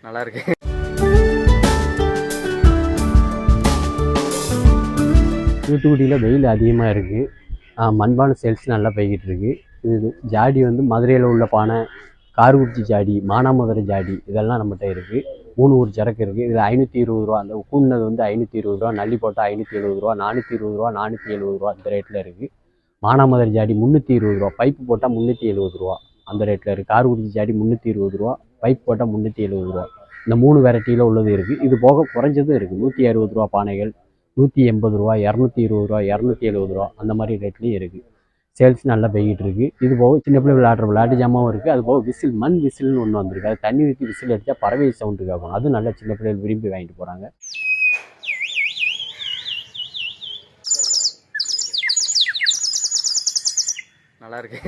நல்லா இருக்கு. தூத்துக்குடியில் வெயில் அதிகமாக இருக்குது. மண்பானை சேல்ஸ் நல்லா போய்கிட்டு இருக்குது. இது ஜாடி வந்து மதுரையில் உள்ள பானை, கார்குச்சி ஜாடி, மானாமதுரை ஜாடி இதெல்லாம் நம்மகிட்ட இருக்குது. 3 ஊர் சரக்கு இருக்குது. இதில் 520 ரூபா. அந்த கூடினது வந்து 520 ரூபா, நல்லி போட்டால் 570 ரூபா, 420 ரூபா, 470 ரூபா இந்த ரேட்டில் இருக்குது. மானாமதுரை ஜாடி 320 ரூபா, பைப்பு போட்டால் 370 ரூபா அந்த ரேட்டில் இருக்குது. கார்குச்சி ஜாடி 320 ரூபா, பைப் போட்டால் 370 ரூபா. இந்த 3 வெரைட்டியில் உள்ளது இருக்குது. இது போக குறைஞ்சதும் இருக்குது. 160 ரூபா பானைகள், 180 ரூபா, 220 ரூபா, 270 ரூபா அந்த மாதிரி ரேட்லேயும் இருக்குது. சேல்ஸ் நல்லா போய்கிட்டு இருக்குது. இது போக சின்ன பிள்ளை விளையாட்டு ஜாமாவும் இருக்குது. அது போக விசில், மண் விசில்னு ஒன்று வந்திருக்கு. அது தண்ணி ஊற்றி விசில் அடித்தா பறவை சவுண்டு கேட்கும். அதுவும் நல்லா சின்ன பிள்ளைகள் விரும்பி வாங்கிட்டு போகிறாங்க. நல்லா இருக்கு.